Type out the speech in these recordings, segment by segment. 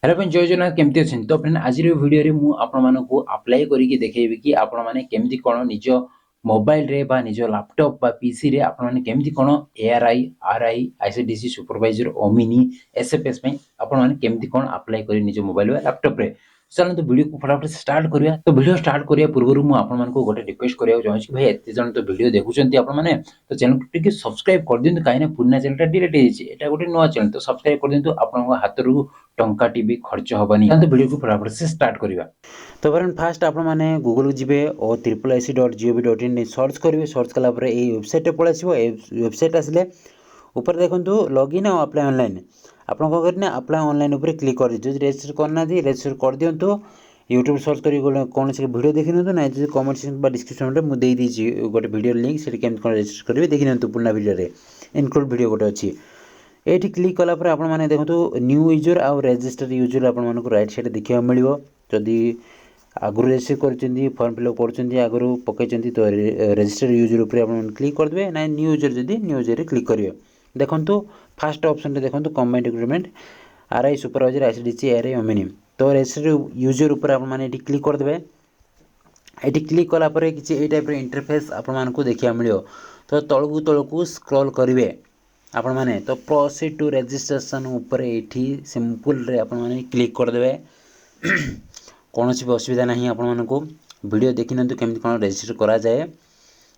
Hello friend जय जगन्नाथ केमती अच्छे तो फ्रेंड आज वीडियो रे मु आपको अप्लाई करके देखेबी कि आपण माने केमती कोन निज मोबाइल रे बा निज लैपटॉप बा पीसी रे आपण माने केमती कोन एआरआई आरआई आईसीडीसी सुपरवाइजर ओमिनी एसएफएस में आपण माने केमती कोन अप्लाई करी निज मोबाइल वा लैपटॉप रे चलो तो वीडियो को फटाफट स्टार्ट करिया। तो वीडियो स्टार्ट करिया पूर्व मु आपण मानको गोटे रिक्वेस्ट करिया चाहूँ कि भाई एते जण तो वीडियो देखुचंती आपण माने तो चैनल को टिके सब्सक्राइब कर दियंतु काहे ना पुन्ना चैनल डिलीट हे छि एटा गोटे नवा चैनल तो सब्सक्राइब कर दियंतु आपण हाथ रु टंका टीवी खर्च हबनी। तो वीडियो को फटाफट से स्टार्ट करिया। तो फ्रेंड फास्ट आपण माने गूगल को जिवे और ICDC.gov.in सर्च करिवे। सर्च कला परे ए वेबसाइट पे पळासिबो। ए वेबसाइट आसले ऊपर देखंतु लॉगिन और अप्लाई ऑनलाइन आपण को करने अप्लाई ऑनलाइन ऊपर क्लिक कर दियो। रजिस्टर करना दी रजिस्टर कर दियंतु। यूट्यूब सर्च करी कौन से वीडियो देखि नंतु ना जे कमेंट सेक्शन बा डिस्क्रिप्शन में मु देई दीची गोटे वीडियो लिंक से केम कोन रजिस्टर करिवे देखि नंतु पुना वीडियो रे इनक्लूड वीडियो गोटे अछि। एठी क्लिक कला पर आपण माने देखंतु न्यू यूजर आ रजिस्टर यूजर आपण मानको राइट साइड देखिया मिलिबो। जदी आगु रजिस्टर करचंदी फॉर्म फिल अप करचंदी आगु पकेचंदी तो रजिस्टर यूजर ऊपर आपण क्लिक कर देबे ना न्यू यूजर जदी न्यू यूजर रे क्लिक करियो। देखंतु फर्स्ट ऑप्शन रे देखंतु combined recruitment RI supervisor ICDC RI अमिनी तो रजिस्टर यूजर ऊपर आपण माने एठी क्लिक कर देबे। एठी क्लिक कला पर किछि ए टाइप रे इंटरफेस आपण मानको देखिया मिलियो। तो तळकु स्क्रॉल करिवे आपण माने तो प्रोसीड टू रजिस्ट्रेशन ऊपर एठी सिंपल रे आपण माने क्लिक कर देबे। कौन सी असुविधा नहीं आपण मानको वीडियो देखि नंतु केमति कोन रजिस्टर करा जाए।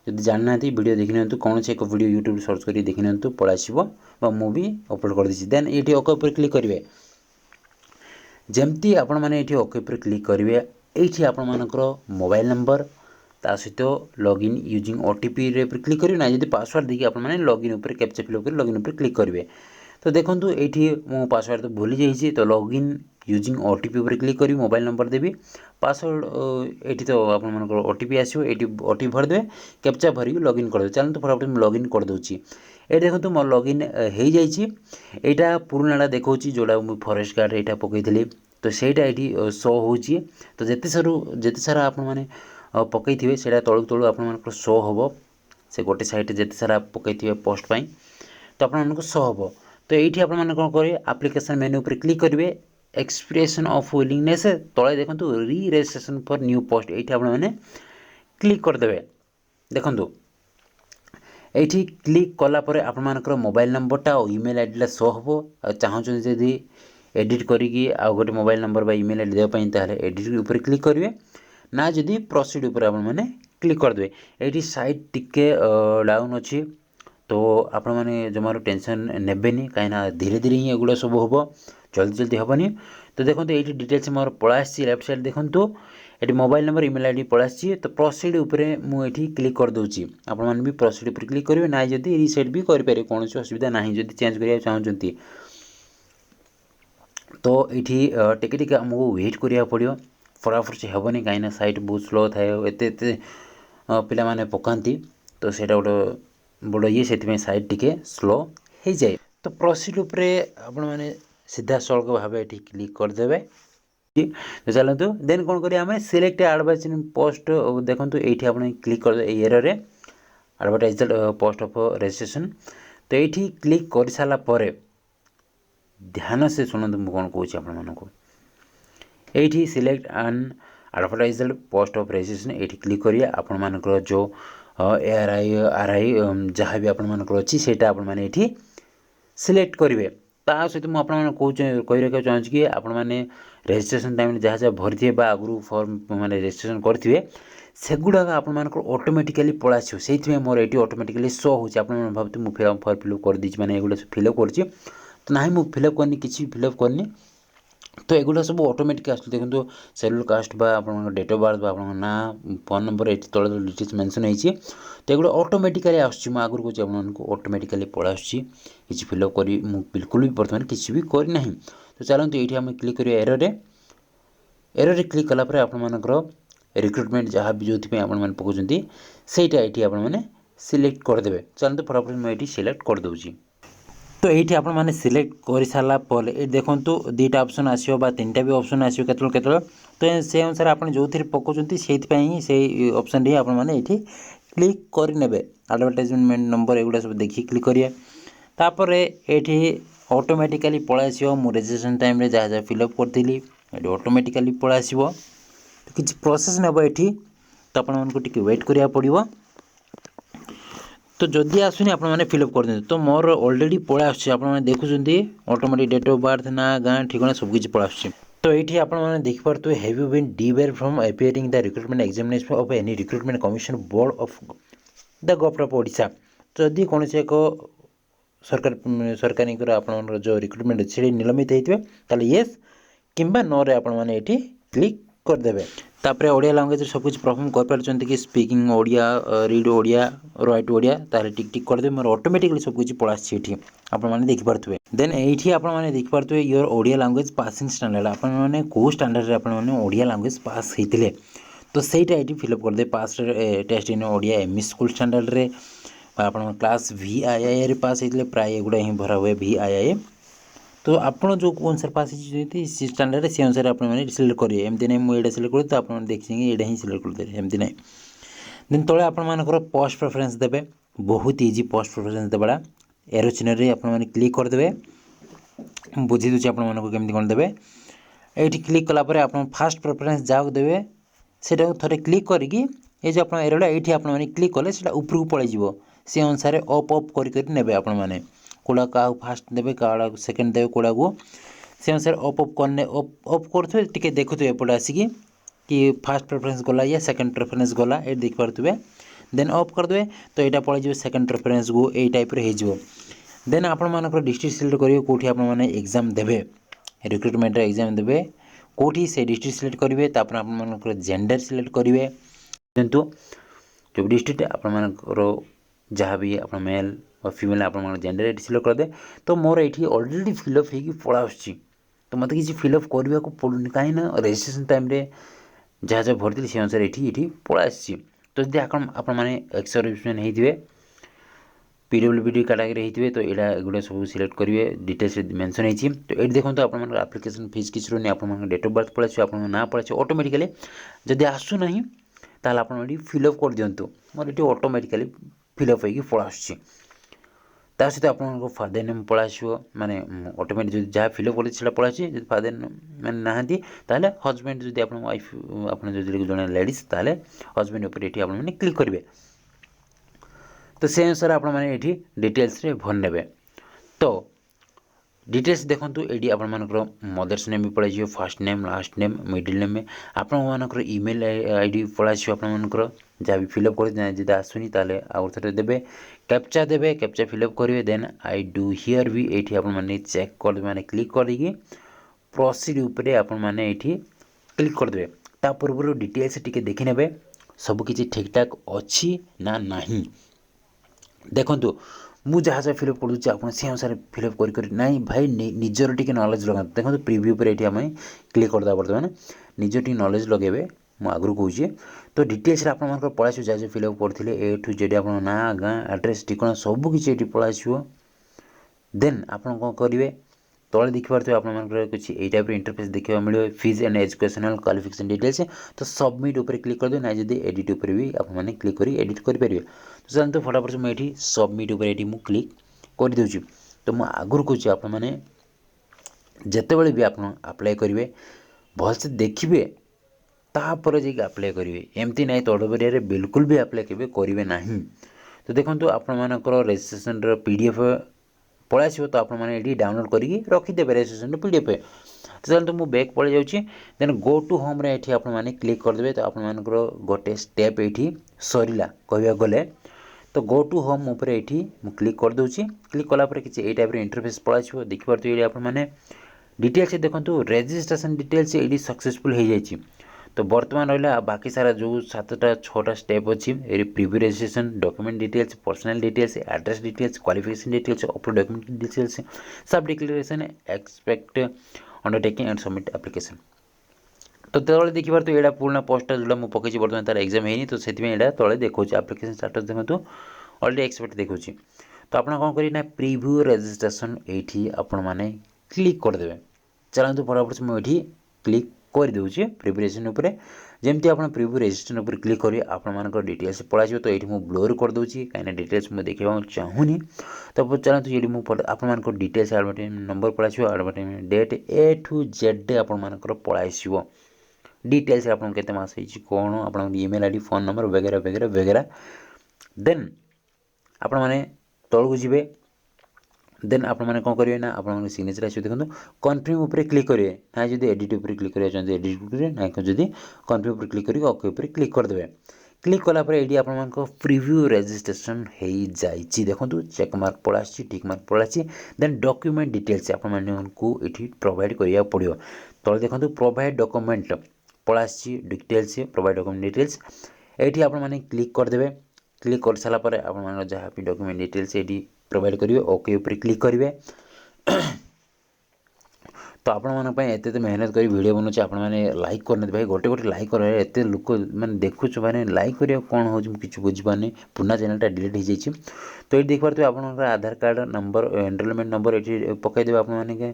जदि जानना थी वीडियो देखि नंतु कौन से एक वीडियो यूट्यूब सर्च करी देखि नंतु पळासिबो बा मु भी अपलोड कर दिछि। देन एठी ओके ऊपर क्लिक करिवे। जेमती आपण माने एठी ओके ऊपर क्लिक करिवे एठी आपण मानकर मोबाइल नंबर ता सहित लॉगिन यूजिंग ओटीपी रे पर क्लिक करिवे ना जदि पासवर्ड देखि आपण माने लॉगिन ऊपर कैप्चा फिल कर लॉगिन ऊपर क्लिक करिवे। तो देखंतु एठी मो पासवर्ड तो भूली जाईछि तो लॉगिन यूजिंग ओटीपी ऊपर क्लिक करी मोबाइल नंबर देबी पासवर्ड एठी तो आपण मानकर ओटीपी आसीबो एठी ओटीपी भर देबे कैप्चा भरी लॉगिन कर दे। चलन तो फटाफट मैं लॉगिन कर दोछि। ए देखंतु मो लॉगिन हेई जाईछि। एटा पुरानाडा देखौछि जोडा मु फॉरेस्ट गार्ड एटा पकैथिली तो सेटा एठी शो होछि। तो जेते सारा आपण माने पकैथिबे सेटा तळु आपण मानकर शो होबो से गोटे साइट जेते सारा पकैथिबे पोस्ट पई तो आपण मानकर शो होबो। तो एठी आपण माने कोन करिवे एप्लीकेशन मेन्यू पर क्लिक करिवे एक्सप्रेशन ऑफ विलिंगनेस तळे देखंतु री रजिस्ट्रेशन फॉर न्यू पोस्ट एठी आपण माने क्लिक कर देबे। देखंतु एठी क्लिक कला परे आपण मानकर मोबाइल नंबरटा और ईमेल आईडी ला शो होबो। चाहौ छ जदी एडिट करिकी आ गोटे मोबाइल नंबर बा ईमेल आईडी देबा पई ताले एडिट ऊपर क्लिक करिवे ना जदी प्रोसीड ऊपर आपण माने क्लिक कर देबे। एठी साइट टिके डाउन अछि तो आपण माने जमारो टेंशन नेबेनी काइना धीरे धीरे ही एगुडा सब होबो जल्दी जल्दी हबनी। तो देखंतु एठी डिटेल्स मोर पळासी लेफ्ट साइड देखंतु एठी मोबाइल नंबर ईमेल आईडी पळासी तो प्रोसीड ऊपर मु एठी क्लिक कर दोछि। आपण माने भी प्रोसीड ऊपर क्लिक करिवे ना जदी रीसेट भी करि पारे कोनोसी असुविधा नाही जदी चेंज करिया चाहउचंती तो एठी टिके टिके हमहु वेट करिया पड़ियो फटाफट से हेबनी काइना साइट बहुत स्लो थाए एते पिला माने पकांती तो सेटा गोटे बड़ ये से साइट टिके स्लो हो जाए। तो प्रोसीड उपरे आपण माने सीधा सड़क भाव ये क्लिक करदे। तो चलतु देन कौन करिया हमें सिलेक्ट एडवर्टाइजमेंट पोस्ट देखंतु एठी आपण क्लिक कर दे एरर रे एडवर्टाइज्ड पोस्ट ऑफ रजिस्ट्रेशन। तो एठी क्लिक कर साला परे ध्यान से सुनंतु मु कोन कहूची आपण मानको एठी select an advertised post of registration एठी क्लिक करिया आपण मानकर जो एआरआई आरआई जहाँ भी आपण मानकर अछि सेटा आपण माने एठी सिलेक्ट करिवे। ता सहित मु आपण माने कहि रखा चाहूँ कि आपण माने रजिस्ट्रेशन टाइम जहाँ जहाँ भरथिबे बा आगु फॉर्म माने रजिस्ट्रेशन करथिबे सेगुडा आपण मानकर ऑटोमेटिकली पळासियो सेइथमे मोर एठी ऑटोमेटिकली शो होछि। आपण माने भाबते मु फॉर्म फिल अप कर दिछि माने एगुडा फिल अप करछि तो नाही मु फिल अप करनी किछि फिल अप करनी तो एगुडा सब ऑटोमेटिक आसु। देखंतु सेलुलर कास्ट बा आपण डेट ऑफ बर्थ बा आपण ना फोन नंबर एठी तळ डिटेल्स मेंशन होइछि तो एगुडा ऑटोमेटिकली आसुछि। मु आगुर को आपण को ऑटोमेटिकली पळा आसुछि किछि फिल अप करी मु बिल्कुल भी वर्तमान किछि भी करि नाही। तो चलंतु एठी हम क्लिक करिया एरर रे क्लिक कला पर आपण मानकर रिक्रूटमेंट जहाँ भी जोथि पे आपण माने पकोचंती सेटा एठी आपण माने सिलेक्ट कर देबे। चलंतु फटाफट मैं एठी सिलेक्ट कर दोछि। तो ये आप सिलेक्ट कर सारा पर ये देखो दुईटा ऑप्शन आसो बा तीन भी ऑप्शन आसो केत तो से अनुसार आप जो थी पकाउंट से ऑप्शन ही आपने क्लिक करने एडवर्टाइजमेंट नंबर एगुड़ा सब देखिए क्लिक करिए। तापर ये ऑटोमेटिकली पळा आसीबो मो रजिस्ट्रेशन टाइम रे जहाँ जहाँ फिलअप करथिली एठी ऑटोमेटिकली पळा आसीबो किछि प्रोसेस नेबो एठी तो आपण मानको टिके वेट करिया पड़िबो तो जदि आसुनी आपण माने फिलअप कर देते तो मोर ऑलरेडी पळा आछी आपण माने देखुचंती ऑटोमेटिक डेट ऑफ बर्थ ना गां ठिकाना सब किछि पळा आछी तो एठी आपण माने देखि परतु have you been debarred from appearing the recruitment examination of any recruitment commission board of the government of Odisha जदि कोनसे एक सरकारी आपण जो रिक्रूटमेंट अच्छे निलंबित होते ताले येस किंबा नो रे आपण माने एठी क्लिक कर देबे तापरे ओडिया लैंग्वेज सब कुछ परफॉर्म कर परचंती कि speaking Odia read Odia right Odia ताले टिक टिक कर दे मोर ऑटोमेटिकली सब कुछ पळा आछि एठी आपण माने देखि परथुवे देन एठी आपण माने देखि परथुवे your Odia language passing standard आपण माने को स्टैंडर्ड रे आपण माने ओडिया लैंग्वेज पास हेतिले तो सेटा एठी फिल अप कर दे पास टेस्ट इन ओडिया एमई स्कूल स्टैंडर्ड रे आपण क्लास VII रे पास हेतिले प्राय एगुडा ही भरा हुए VII तो आपण जो अनुसार पास सी स्टैंडर्ड से अनुसार आप सिलेक्ट करेंगे एमती नहीं मुझे सिलेक्ट कर तो आप देखिए ये ही सिलेक्ट करदे एमती नहीं देन तले आपर पोस्ट प्रेफरेंस देवे बहुत इजी पोस्ट प्रेफरेंस देवाटा एरो चिन्ह रे आप क्लिक करदे बुझी दूसरी आपमती कौन देवे ये क्लिक कलापर आप फास्ट प्रेफरेंस जहाँ देवे से थे क्लिक करके ये जो आप एरोटा ये आप क्लिक कले उपरको पलैज से अनुसार अप अप करे आपण मैंने कौड़ा क्या फास्ट देवे क्या सेकेंड देवे कौड़ा को से अनुसार अप अप करने अप करेंगे टी देखुए एपटे आसिकी कि फास्ट प्रेफरेंस गला या सेकेंड प्रेफरेंस गला ये देख पारे देन अफ करदे तो यहाँ पलैज सेकेंड प्रेफरेंस को यही टाइप हो देन आपर डिस्ट्रिक्ट सिलेक्ट करेंगे कौटी आपने एग्जाम देवे रिक्रुटमेंट एग्जाम देवे कौटी से डिस्ट्रिक्ट सिलेक्ट करेंगे तापर आपर जेंडर सिलेक्ट करेंगे किंतु जो डिस्ट्रिक्ट आपर जहाँ भी आप मेल और फीमेल आप जेंडर ये सिलेक्ट करदे तो मोर ये ऑलरेडी फिलअप हो पड़ा आस तो मत किसी फिलअप करने को पड़ूनी कहीं रजिस्ट्रेशन टाइम रे जहाँ जहाँ भरती से अनुसार ये पड़ा आस तो जब आपने एक्स सर्विसमैन होते PWD कैटेगरी होते तो यहाँ एगुड़ा सब सिलेक्ट करेंगे डिटेल्स मेंशन होती तो ये देखो आप एप्लिकेशन फीस किसी रोनी आप डेट ऑफ बर्थ पड़े आप ना पड़े ऑटोमेटिकली जब आसूना ताल आप फिलअप कर दिंतु मोर ये ऑटोमेटिकली फिलअप हो पड़ा आस सहित आप फादर नेम पड़ा आसो माने ऑटोमेटिक जहाँ फिलअप कर पड़ा आस फादर मैंने नहांती ताले हजबैंड जब आप वाइफ आप जो लेडीज ताले हजबैंड उपर ये आप क्लिक करेंगे तो से अनुसार आप डिटेल्स रे भर ने तो डिटेल्स देखूँ ये आपर मदर्स नेम भी पड़े first name last name middle name आपर ईमेल आईडी पड़ा आपर जहाँ भी फिलअप कर जब आसुनी ताले आउ थे देवे कैप्चा फिलअप करेंगे देन आई डू हियर भी ये आप चेक कर माने क्लिक करके प्रोसीड उपरे आप क्लिक करदे ता पूर्व डिटेल्स टिके देखि नेबे सब किछि ठीक ठाक अच्छी ना नहीं देखु मु जहाँ जहाँ फिलअप कर आप से अनुसार फिलअप कर नहीं भाई निजर टी नॉलेज लगा देखो प्रिव्यू पर ये आम क्लिक करदे बर्तमान निज टी नॉलेज लगे मु आगु कहूँ तो डिटेल्स आप पड़ा जहाँ जहाँ फिलअप करते ए टू जेड आप ना गाँ एड्रेस ठिकाना सबकि ये पड़ा देन आप करेंगे तले देखिए आप कुछ यही टाइप इंटरफेस देखा मिले fees and educational qualification details तो सबमिट उपर क्लिक कर दे ना जब एडिट उपर भी आपने क्लिक कर एडिट करेंगे तो चलते फटाफट मुझे सबमिट उपर ये क्लिक कर दूँ तो मुझे आगुरी कहूँ आप जितेबाला भी आप अप्लाई करेंगे भलसे देखिए तापर जाकि अप्लाई करेंगे एमती ना तड़बरिया बिल्कुल भी अप्लाई केबे करेंगे ना तो देखो आपर रजिस्ट्रेशन PDF पड़ा आसो तो आपड़ी डाउनलोड करके रखिदे रजिस्ट्रेशन PDF तो चलते मुझे बैक पड़े जाऊँगी देन गो टू होम रे ये आप क्लिक करदे तो आप गोटे स्टेप ये सरला कह गले तो गो टू होम उपर ये क्लिक कर दूँ क्लिक कलापर किसी यही टाइप इंटरफेस पड़ा आसो देखिए ये आप डिटेल्स देखो रजिस्ट्रेशन डिटेल्स ये सक्सेसफुल हो जाए तो बर्तमान रहा बाकी सारा जो 7टा 6टा स्टेप अच्छी preview registration document details personal details address details qualification details upload document details सब declaration expect undertaking and submit application तो तले देखिए तो यहाँ पुराना पोस्टा जो मुझे पकई बर्तमान तार एग्जाम है तो से तले देखो एप्लिकेशन स्टाटस देखो अलरेडी एक्सपेक्ट देखो तो आप कौन करें प्रिव्यू रजिस्ट्रेशन ये आपण मैंने क्लिक करदे चलते फटाफट मुझे क्लिक कर दूसरे प्रिव्यू रजिस्ट्रेशन उपर जमती आप प्रिव्यू रजिस्ट्रेशन उपर क्लिक करेंगे आप डिटेल्स पड़ा तो ये मुझे ब्लोर कर दूसरी कहीं डिटेल्स मुझे देखा चाहूनी तो चलते ये आप डिटेल्स एडवर्टाइजमेंट नंबर पड़ा advertisement date A to Z आपर पलैस डिटेल्स आपते मस कौन आप ईमेल आईडी फोन नंबर वगैरह वगैरह वगैरह देन आपण मैंने तौक जी देन आप कौन करेंगे ना आप सिग्नेचर आस देखो कन्फर्म उपर क्लिक करेंगे ना जब एडिट उपर क्लिक करेंगे चाहते एडिट करेंगे ना जब कन्फर्म उपर क्लिक करेंगे ओके उपर क्लिक करदे क्लिक कलापर ये आप प्रिव्यू रजिस्ट्रेशन हो जाइए देखो check mark place tick mark place then document details आपको ये प्रोवाइड करा पड़ो तले देखो provide document place details provide document details ये आपने क्लिक करदे क्लिक कर सारापर आप जहाँ भी डॉक्यूमेंट डिटेल्स ये प्रोवाइड करेंगे ओके उपर क्लिक करेंगे तो आपत मेहनत कर वीडियो बनाऊँ आपने लाइक करना भाई गोटे गोटे लाइक कर लोक मैंने देखुँ मैंने लाइक करा कौन हो कि बुझीपारे पुना चैनलटा डिलीट हो जाइए तो ये देखिए आप Aadhaar card number enrolment number ये पकईदे आपने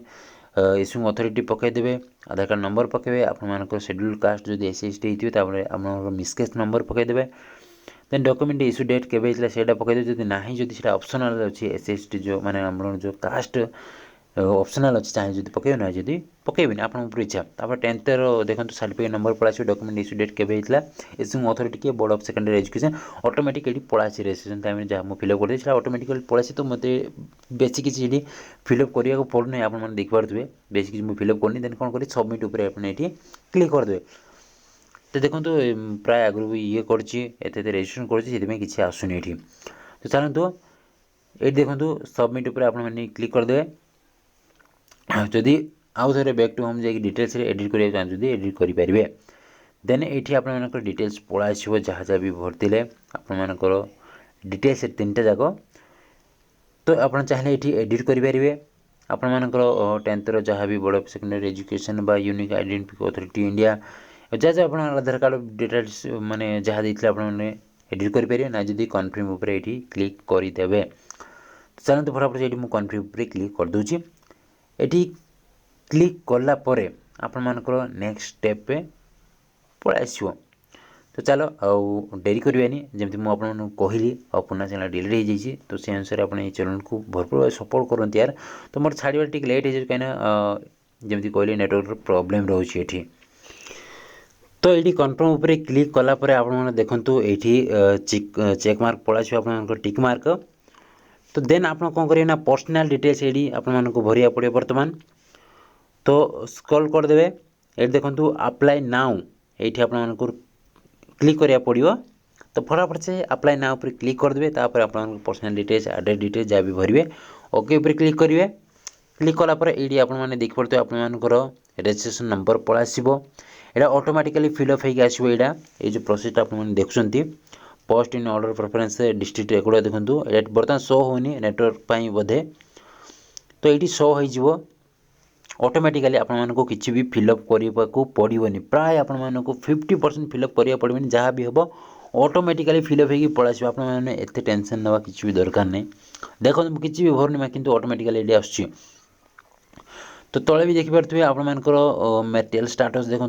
इश्यूइंग अथॉरिटी पकईदे आधार कार्ड नंबर पकड़े आप शेड्यूल कास्ट जो SC ST होते आप मिसकेस नंबर पकईदे देन डॉक्यूमेंट इश्यू डेट केवे से पकईदे जब ना जब ऑप्शनल अच्छी SC ST जो मैंने जो कास्ट ऑप्शनल अच्छी चाहे जब पकड़े ना जब पकड़े आप इच्छा आप 10th देखो certificate number place document issue date केवे इश्यूइंग अथॉरिटी के board of secondary education automatic ये पलैस रजिस्ट्रेशन टाइम जहाँ मुझे फिलअप कर ऑटोमेटिकली पलैस तो मत बेसी किसी फिलअप करने पड़ूना आप देखिपे बेसी किसी मुझे फिलअप करनी देन कौन कर सबमिट उपर आपने क्लिक करदे तो देखो प्राय आगु भी ये करते रजिस्ट्रेशन कर आसुनी ये तो चलतु ये देखो सबमिट उपर आपने क्लिक करदे जदि आउ थे बैक टू होम जा डिटेल्स एडिट करा चाहते एडिट करेंगे देन ये आप डिटेल्स पलैस जहाँ जहाँ भी भरते आपर डिटेल्स 3टा जाक तो आप चाहिए ये एडिट करेंगे आपर 10th जहाँ भी बोर्ड ऑफ सेकेंडरी एजुकेशन बा यूनिक आइडेंटिटी अथॉरिटी इंडिया जहाँ जहाँ आप आधार कार्ड डिटेल्स माने जहाँ देते आपने एडिट करेंगे ना जब कन्फर्म उपर ये क्लिक करदे तो चलते फटाफट ये मुझे कन्फर्म उपर क्लिक कर दूसरी ये क्लिक कलापर आपर नेक्स्ट स्टेप पे पलैस तो चलो आउ डेरी करवानी जमी मुझे कहली और पुना चैनल डिलीट हो जाइए तो से अनुसार आप चैनल को भरपूर सपोर्ट करते यार तो मोर छाड़बार टी लेट हो कहीं जमी कहली नेटवर्क प्रॉब्लम रोचे ये तो ये कन्फर्म उपर क्लिक कलापर आप देखु ये चेक मार्क पलैस आप टिक मार्क तो देन आप कौन करेंगे ना पर्सनल डिटेल्स ये आपको भरिया पड़े बर्तमान तो स्क्रॉल करदे ये देखो अप्लाई नाउ ये आपको क्लिक करा पड़ो तो फटाफट से अप्लाई नाउ पर क्लिक करदे तापर आप पर्सनल डिटेल्स एड्रेस डिटेल्स जहाँ भी भरवे ओके उपर क्लिक करेंगे क्लिक कलापर ये आपने देखिपे आपर रजिस्ट्रेशन नंबर पलैस यहाँ ऑटोमेटिकली फिलअप होगी आसो यहाँ ये जो प्रोसेस आपने देखुं post in order preference district एगुड़ा देखो बर्तमान शो होनी नेटवर्क बोधे तो ये शो हो ऑटोमेटिकली आपको किसी भी फिलअप करने को पड़ोनी प्राय आपको 50% फिलअप करा पड़ोनी जहाँ भी हम ऑटोमेटिकली फिलअप होगी पलैस आपने एत टेंशन ना किसी भी दरकार नहीं देखो किसी भी भरनी किंतु ऑटोमेटिकली ये आस तो तले भी देखिपे आपर मेटेरियल स्टाटस देखो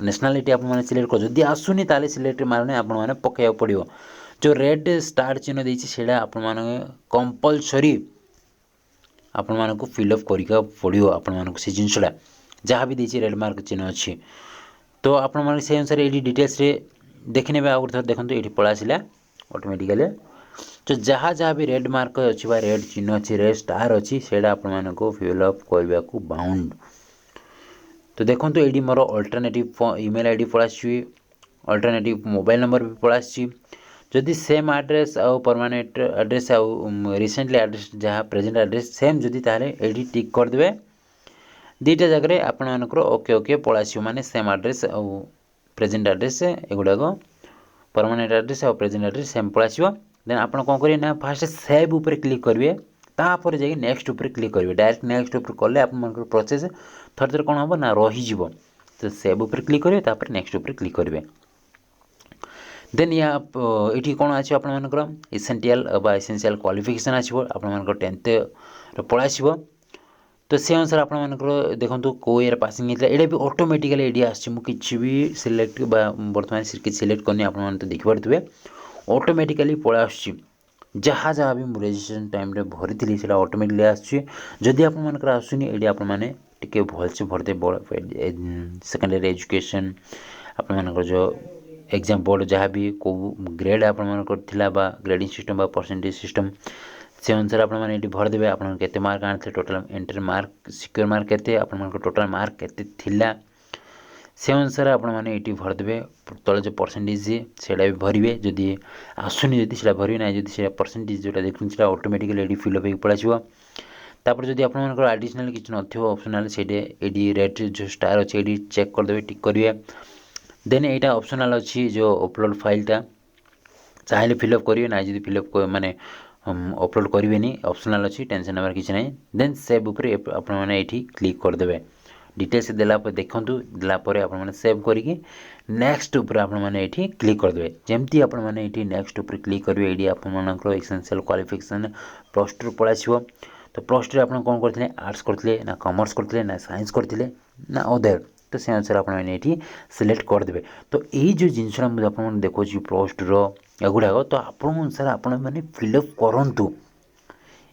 नेशनालिटी आप सिलेक्ट कर जदि आसुनी ताले सिलेक्ट मारने आपने पकड़ा पड़ो जो रेड स्टार चिन्ह देती से कंपलसरी आपको फिलअप करा पड़ो आपण से जिनसा जहाँ भी देती रेड मार्क चिन्ह अच्छी तो आप से अनुसार ये डिटेल्स देखने आउ थे देखो ये पलि आसला ऑटोमेटिकली तो जहाँ जहाँ भी रेड मार्क अच्छी रेड चिन्ह अच्छी रेड स्टार अच्छी से आपको फिलअप करने को बाउंड तो देखो ये more alternative email ID place alternative mobile number भी पलैस जदि सेम एड्रेस आउ परमानेंट एड्रेस आउ रिसेंटली एड्रेस जहाँ प्रेजेंट एड्रेस सेम जदि ताले ये टिक करदे दुईटा जगह आपंकर ओके ओके पलैस माने सेम एड्रेस आउ प्रेजेंट एड्रेस एगुड़ाक परमानेंट एड्रेस आउ प्रेजेंट एड्रेस सेम पलैस देन आप कौन करेंगे ना फास्ट सेव उपर क्लिक करेंगे तापर जाइए नेक्स्ट उपर क्लिक करेंगे डायरेक्ट नेक्स्ट उपर कले आप प्रोसेस थर थर कौन हम ना रही तो सेव उपर क्लिक करेंगे तापर नेक्स्ट उपर क्लिक करेंगे देन या ये कौन आसो आपर इसेंशियल एसेंशियल क्वालिफिकेशन आसो आपर 10th पलैस तो से अनुसार आपंकर देखो कौ ईयर पासिंग होता है ये भी ऑटोमेटिकली ये आसी मुझे भी सिलेक्ट बर्तमान सिलेक्ट करनी आप तो देखिपे ऑटोमेटिकली पलै आस जहाँ जहाँ भी मुझे रेजिस्ट्रेशन टाइम भरी से ऑटोमेटिकली आसदी आपर आसुनी ये आपटे भलसे भरते सेकेंडरी एजुकेशन आपर जो एग्जाम बोर्ड जहाँ भी कौ ग्रेड आपला ग्रेडिंग सिस्टम परसेंटेज सिस्टम से अनुसार आपने भरदे आपके मार्क आनी total entry mark secure mark के टोटाल मार्क के से अनुसार आपने भरदे तले जो परसेंटेज से भी भरवे जदि आसुनी जदि भरवे ना जदि परसेंटेज जो देखते ऑटोमेटिकली ये फिलअप हो पड़ा तापर जदि आपंकर आडिशनाल किसी नथियो ऑप्शनल से रेड जो स्टार अच्छे ये चेक करदे टिक करेंगे देन यहाँ ऑप्शनल अच्छी जो अपलोड फाइलटा चाहे फिलअप करेंगे ना जदि फिलअप माने अपलोड करेंगे ऑप्शनल अच्छी टेंशन नंबर किसी ना देन सेव उपरे आपने क्लिक करदे डिटेल्स देलापर देखूँ देलापर आपने सेव करके नेक्स्ट उपर आपने क्लिक करदे जमती आपने नेक्स्ट उपर क्लिक करेंगे ये आपर एसेंशियल क्वालिफिकेशन प्लस टू पलै आसो तो प्लस टू आप कौन करते आर्ट्स करते ना कॉमर्स करते ना साइंस करते ना अदर तो से अनुसार आपने सिलेक्ट करदे तो यही जो जिनसा मुझे आप देखो प्लस टू एगुड़ाक तो आप अनुसार आपने फिलअप करूँ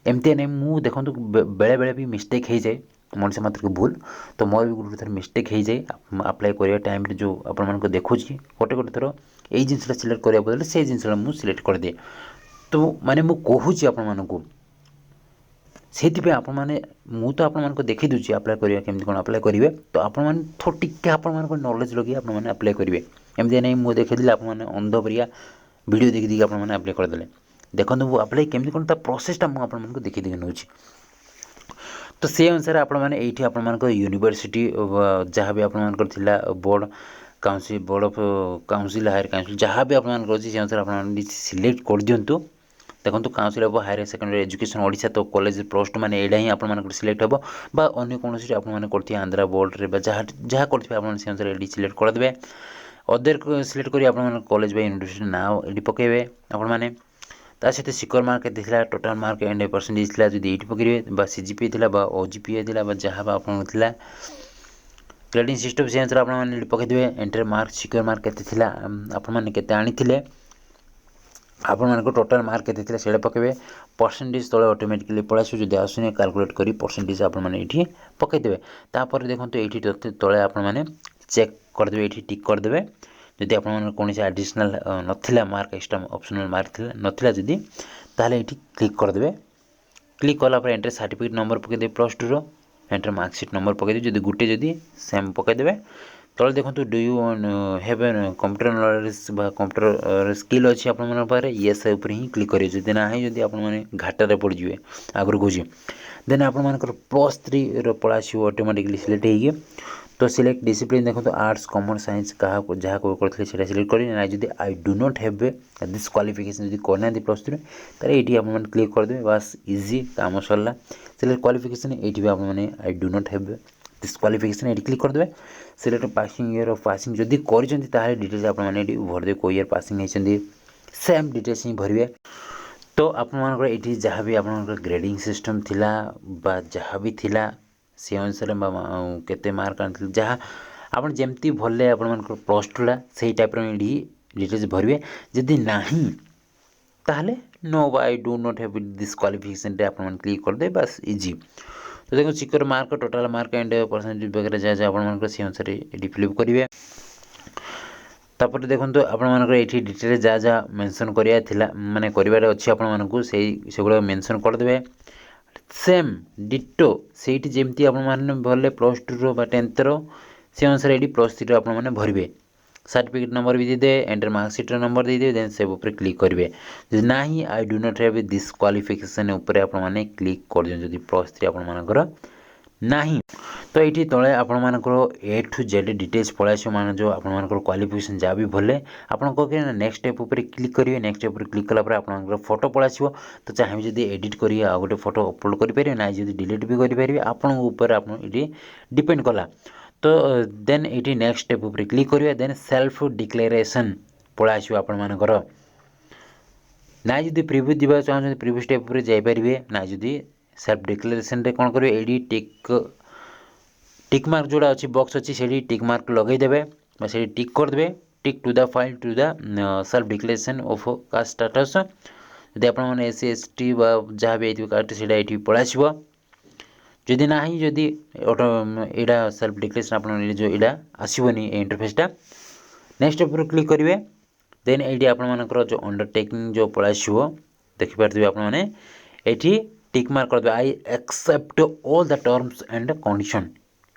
एमती नहीं मुझे देखो बेले बेले भी मिस्टेक हो जाए मनुष्य मात्र के भूल तो मोर भी गोटे थर मिस्टेक हो जाए अप्लाई करिया टाइम रे जो आपन देखुँ गोटे गोटे थर यही जिनसा सिलेक्ट करिया बदले से जिनसा मुझे सिलेक्ट कर दिए तो माने मु कहूँ आपको से मु तो आपको देखी दूसरी अप्लाई करिया केमती कौन अप्लाई करेंगे तो आपन टिके आप नॉलेज लगे आपने अप्लाई करेंगे एमती नहीं मुझे देखी आपने अंधप्रिया वीडियो देखी देखिए आपने अप्लाई करदे देखो वो अप्लाई केमती कौन प्रोसेसटा मुझे देखी देखी नौ तो से अनुसार आपने ये आपर यूनिवर्सिटी जहाँ भी आपला board council board of counsel hire council जहाँ भी आपको से अनुसार आप सिलेक्ट कर दिंतु देखो council of higher secondary education Odisha तो कॉलेज प्लस टू मैंने यहाँ ही आप सिलेक्ट हे अन्य कौन आपने आंध्रा बोर्ड रे जहाँ जहाँ करेंगे आप अनुसार ये सिलेक्ट करदे अदर सिलेक्ट कर कॉलेज यूनिवर्सिटी ना ये पकेबे आपने ता सहित सिक्योर मार्क के टोटाल मार्क एंड परसेंटेज जब ये पकड़े सीजीपी ओजीपी जहाँ आपला ग्रेडिंग सिस्टम से अनुसार आपने पकईदे एंट्री मार्क सिक्योर मार्क के आपने आनी आपको टोटाल मार्क के से पकड़े परसेंटेज तले ऑटोमेटिकली पड़ा जो आसुनी कैलकुलेट कर परसेंटेज आपने पकईदे तापर देखो ये तले आपने चेक करदे ये टिक करदे जदि आप कौन एडिशनल नाला मार्क एक्सट्रा ऑप्शनल मार्क नाला जदि ताले ये क्लिक करदे क्लिक कलापर एंट्री सर्टिफिकेट नंबर पकईदे plus two entry marksheet number पकईदे जदि गोटे जदि सेम पकईदे तले देखो do you have computer knowledge computer skill अच्छी आपरे येस उपर ही क्लिक करेंगे जदि ना जदि आपने घाटारे पड़ जाए आगुरी कौच देन आपर प्लस थ्री पड़ा ऑटोमेटिकली सिलेक्ट हो तो सिलेक्ट डिसिप्लिन देखो आर्ट्स कॉमर्स साइंस क्या जहाँ करते सिलेक्ट करें जब आई do not have this qualification जब करना प्लस थ्री तो ये आप क्लिक करदे बस इजी काम सरला सिलेक्ट क्वालिफिकेशन ये भी आपने आई do not have this qualification ये क्लिक करदे select passing year of passing जदि कर डिटेल्स आपने भरदे को ईयर पासिंग होती सेम डिटेल्स ही भरवे तो आपंकर ये जहाँ भी आप ग्रेडिंग सिस्टम थिला बा जहाँ भी थिला से अनुसार केते मार्क आनी जहाँ आप जमती भले आप प्लस टूटा से टाइप डिटेल्स भरवे जदि नहीं ताहले no I do not have this qualification आप क्लिक करदे बस इजी तो देखो secure mark total mark and percentage वगैरह जहाँ जहाँ आप से अनुसार ये फिलअप करेंगे तापर देखो आपर ये डिटेल जहाँ जहाँ मेंशन कराया माने कर अच्छी आपको से मेंशन करदे सेम डिटो से जमती आपने भले प्लस टू टेन्थ से अनुसार ये प्लस थ्री आपने भरवे सर्टिफिकेट नंबर भी दे एंटर मार्कसीट नंबर दे देन सेव उपर क्लिक करेंगे जब ना I do not have this qualification उपर आपने क्लिक कर दिखाँ जब प्लस थ्री आपर ना तो ये तले आपर ए टू जेड डिटेल्स पलैस मान जो आपर क्वालिफिकेशन जहाँ भी भले आप नेक्स्ट स्टेप उपर क्लिक करेंगे नेक्स्ट स्टेप क्लिक कलापर आप फोटो पलैस तो चाहिए जब एडिट करेंगे आ गए फोटो अपलोड करेंगे ना जब डिलीट भी करेंगे आपन ये डिपेंड कला तो देन ये नेक्स्ट स्टेप उपर क्लिक करेंगे देन सेल्फ डिक्लेरेशन पलैस आपर ना जब प्रिव्यू दिवा चाहते प्रिव्यू स्टेप उपर जापर ना जब सेल्फ डिक्लेरेशन रे कौन करेंगे एडी टिक मार्क जोड़ा अच्छी बॉक्स अच्छी से टिक मार्क लगेदेवे से टिक करदे tick to the file to the self declaration of caste status जदि आप एससी एसटी जहाँ भी कास्ट से पलैसो जदि ना जदि यहाँ सेल्फ डिक्लेरेशन आप जो यहाँ आसबनी इंटरफेसटा नेक्स्ट उपर क्लिक करेंगे देन ये आपर जो अंडरटेकिंग जो पलैसो देखिपारे आपने टिक मार्क कर I accept all the terms and condition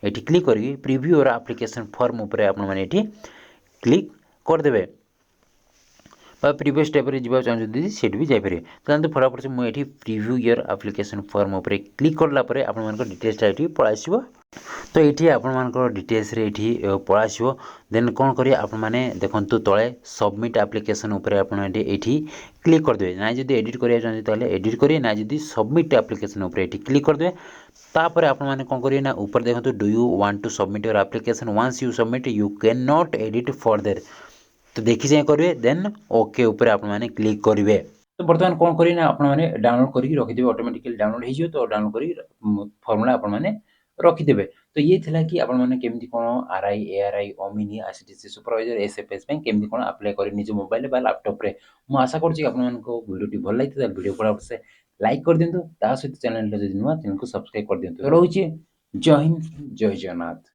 ये क्लिक करी प्रिव्यू और एप्लिकेशन फॉर्म उपर आपने क्लिक करदे प्रिव्यू स्टेप जा चाहिए सीट भी जापर तो फटाफट से मुझे प्रिव्यू योर एप्लिकेशन फॉर्म उपर क्लिक करापर आप डिटेल्सटा ये पलैसो तो ये आपर डिटेल्स पलैसो देन कौन करेंगे आपने देखो तले सबमिट एप्लिकेशन उपर ये क्लिक करदे ना जब एडिट करा चाहिए एडिट करेंगे ना जब सबमिट एप्लिकेशन उपर ये क्लिक करदे तापर आपने कौन करेंगे ना ऊपर देखो do you want to submit your application once you submit you can not edit further तो देखी जाए करेंगे देन ओके ऊपर आपने क्लिक करेंगे तो बर्तमान कौन करेंगे आपने डाउनलोड करके रखिदे ऑटोमेटिकली डाउनलोड हो तो डाउनलोड कर फॉर्मूला आपने रखिदे तो ये थिला कि आपण माने केमती कोन आरआई एआरआई ओमिनी आईसीडीसी सुपरवाइजर एसएफएस पे केमती कोन अप्लाई करी निज मोबाइल बा लैपटॉप रे मु आशा करछि आपण मानको वीडियोटी भल लागित वीडियो को से लाइक कर दिंतु ता सहित चैनल जदि नुवा चैनल को सब्सक्राइब कर दिंतु रहउछि जय हिंद जय जगन्नाथ।